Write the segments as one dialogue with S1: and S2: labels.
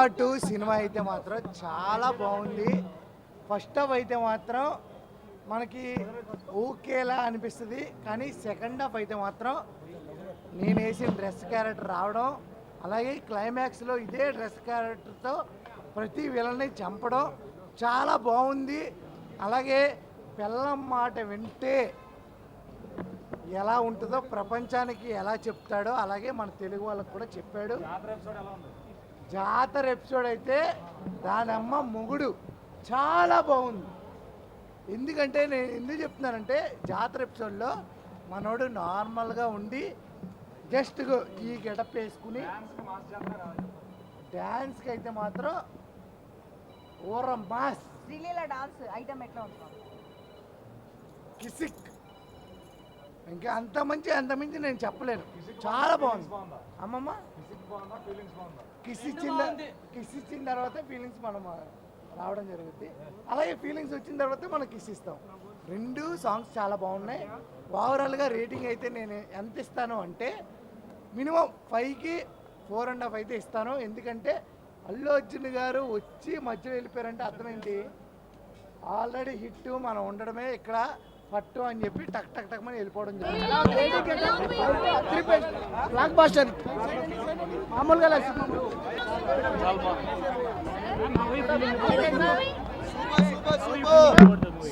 S1: 2 cinema అయితే మాత్రం చాలా బాగుంది. ఫస్ట్ హాఫ్ అయితే మాత్రం మనకి ఓకేలా అనిపిస్తుంది, కానీ సెకండ్ హాఫ్ అయితే మాత్రం నేను వేసిన డ్రెస్ క్యారెక్టర్ రావడం, అలాగే క్లైమాక్స్లో ఇదే డ్రెస్ క్యారెక్టర్తో ప్రతి విలన్ని చంపడం చాలా బాగుంది. అలాగే పెళ్ళం మాట వింటే ఎలా ఉంటుందో ప్రపంచానికి ఎలా చెప్తాడో అలాగే మన తెలుగు వాళ్ళకు కూడా చెప్పాడు. జాతర ఎపిసోడ్ అయితే దాని అమ్మ మొగుడు చాలా బాగుంది. ఎందుకంటే నేను ఎందుకు చెప్తున్నానంటే జాతర ఎపిసోడ్లో మనోడు నార్మల్గా ఉండి జస్ట్ ఈ గెటప్ వేసుకుని డ్యాన్స్కి అయితే మాత్రం ఓర మాస్.
S2: శ్రీలీల డాన్స్ ఐటమ్ ఎట్లా ఉంటుంది?
S1: కిసిక్ ఇంకా అంత మించి నేను చెప్పలేను. చాలా బాగుంది అమ్మమ్మ. కిస్ ఇచ్చిన తర్వాత ఫీలింగ్స్ మనం రావడం జరుగుతుంది. అలాగే ఫీలింగ్స్ వచ్చిన తర్వాత మనం కిస్ ఇస్తాం. 2 సాంగ్స్ చాలా బాగున్నాయి. ఓవరాల్గా రేటింగ్ అయితే నేను ఎంత ఇస్తాను అంటే మినిమం 5కి 4.5 అయితే ఇస్తాను. ఎందుకంటే అల్లు అర్జున్ గారు వచ్చి మధ్యలో వెళ్ళిపోయారంటే అర్థమైంది ఆల్రెడీ హిట్ మనం ఉండడమే ఇక్కడ పట్టు అని చెప్పి టక్ టక్ టక్ అని వెళ్ళిపోవడం జరిగింది. బ్లాక్ బాస్టర్ మామూలుగా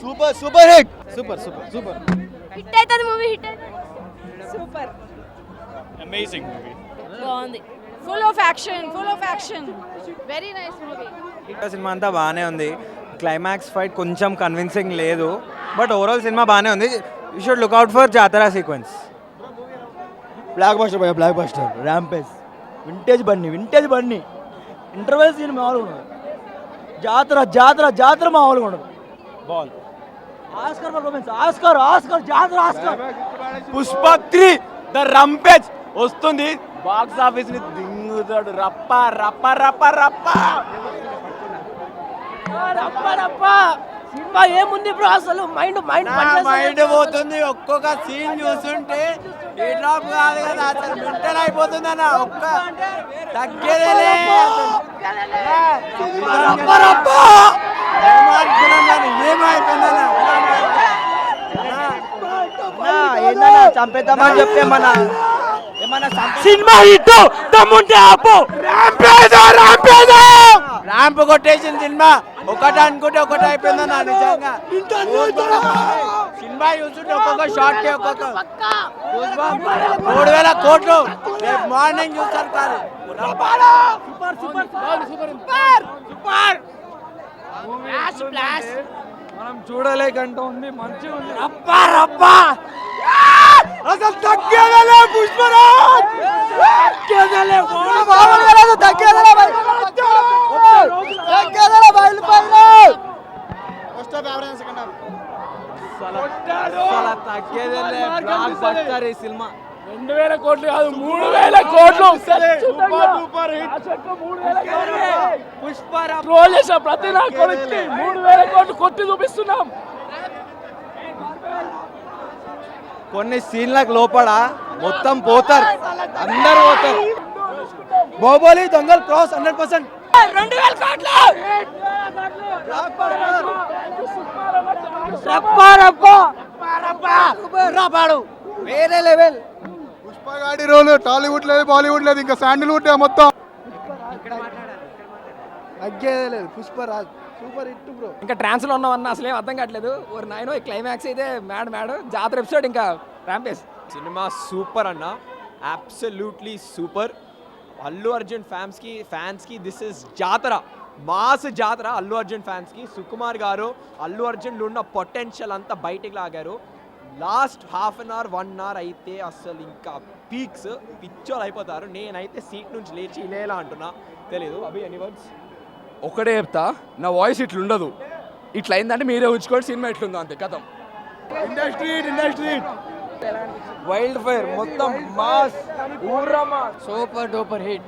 S3: super super hit super super super
S2: hit అవుతుంది movie. Hit super
S4: amazing movie.
S2: బాగుంది. Full of action very nice movie.
S3: Cinema అంతా బాగానే ఉంది. క్లైమాక్స్ ఫైట్ కొంచెం కన్విన్సింగ్ లేదు, బట్ ఓవరాల్ సినిమా బాగానే ఉంది. You should look out for jatara sequence.
S5: Block buster భయ, బ్లాక్ బస్టర్, ర్యాంపేజ్, వింటేజ్ బండి, ఇంటర్వెల్ సీన్ మామూలుగా ఉండదు. జాతర మామూలుగా ఉండదు. బాల్ ఆస్కర్ పర్ఫార్మెన్స్, ఆస్కర్ జాతర.
S3: పుష్ప 3 ద రంపేజ్ వస్తుంది. బాక్స్ ఆఫీస్ ని దింగుతాడు. రప్ప రప్ప రప్ప రప్ప
S5: సినిమా ఏముంది బ్రో, అసలు మైండ్
S3: పోతుంది. ఒక్కొక్క సీన్ చూస్తుంటే ఈ డ్రాప్ కాదు కదా, అసలు మెంటల్ అయిపోతుంది అన్న. ఒక్క తగ్గేదేలే.
S5: ఏమన్నా చంపేద్దామని చెప్తే ఏమన్నా
S3: సినిమా హిట్ దమ్ముంటే ఆపు. ర్యాంప్ కొట్టేసిన సినిమా ఒకటి అనుకుంటే ఒకటి అయిపోయిందన్న. నిజంగా సినిమా చూస్తుంటే ఒక్కొక్క షార్ట్ ఒక్కొక్క 3,000 కోట్లు రేపు మార్నింగ్ చూస్తారు. కాదు
S5: మనం చూడలేకంటూ ఉంది. మంచిగా ఉంది.
S3: అసలు తగ్గేదలే పుష్పరాజ్.
S5: తగ్గేదలే. సినిమా
S4: 2,000 కోట్లు కాదు, 3,000 కోట్లు.
S5: పుష్పరాజ్
S4: ట్రోల్ చేసిన ప్రతి నా కొడుక్కి 3,000 కోట్లు కొట్టి చూపిస్తున్నాం.
S5: కొన్ని సీన్లకు లోపల మొత్తం పోతారు, అందరూ పోతారు. బాహుబలి దొంగల్ క్రాస్ 100%.
S2: 2,000 కోట్లు.
S5: వేరే లెవెల్.
S6: పుష్ప గాడి రోల్ టాలీవుడ్ లేదు, బాలీవుడ్ లేదు, ఇంకా శాండిల్వుడ్ మొత్తం.
S5: తగ్గేదే పుష్పరాజ్ సూపర్ హిట్ బ్రో.
S4: ఇంకా ట్రాన్స్ లో ఉన్నామన్న అసలు ఏం అర్థం కావట్లేదు. ఒక నాయన క్లైమాక్స్ అయితే మ్యాడ్ జాతర ఎపిసోడ్ ఇంకా ర్యాంపేజ్.
S7: సినిమా సూపర్ అన్న, అబ్సల్యూట్లీ సూపర్. అల్లు అర్జున్ ఫ్యాన్స్కి దిస్ ఇస్ జాతర, మాస్ జాతర. అల్లు అర్జున్ ఫ్యాన్స్కి సుకుమార్ గారు అల్లు అర్జున్లో ఉన్న పొటెన్షియల్ అంతా బయటికి లాగారు. Last half an hour 1 hour అయితే అసలు ఇంకా పీక్స్ పిచ్చోలు అయిపోతారు. నేనైతే సీట్ నుంచి లేచి ఇలేలా అంటున్నా. తెలీదు అభి ఎనీ వర్డ్స్?
S4: ఒకటే చెప్తా, నా వాయిస్ ఇట్లుండదు. ఇట్లా అయిందంటే మీరే ఉంచుకోండి, సినిమా ఎట్లుందో అంతే కథం.
S5: ఇండస్ట్రీ వైల్డ్ ఫైర్ మొత్తం మాస్ సూపర్ డూపర్ హిట్.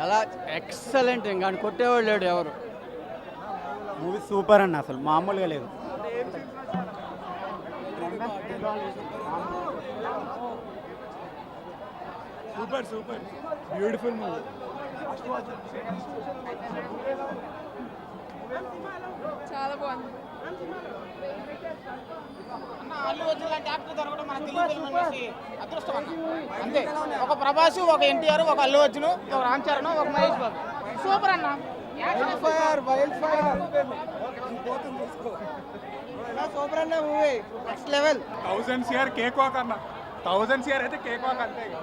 S5: ఎలా ఎక్సలెంట్. ఇంకా కొట్టేవాళ్ళు లేడు ఎవరు.
S8: మూవీ సూపర్ అన్న, అసలు మామూలుగా లేదు.
S5: Super beautiful movie.
S2: చాలా బాగుంది.
S9: అల్లు అర్జున్ లాంటి యాక్టర్ దొరకడం మన తెలుగు ఫిల్మ్ ఇండస్ట్రీ అదృష్టం అన్న. అంతే, ఒక ప్రభాస్, ఒక ఎన్టీఆర్, ఒక అల్లు అర్జున్, ఒక రామ్ చరణ్, ఒక మహేష్ బాబు. సూపర్ అన్న.
S1: సూపర్ అన్న movie next level.
S6: 1000 CR cake walk అన్న. 1000 CR అయితే కేక్ వాక్ అంతే ఇక.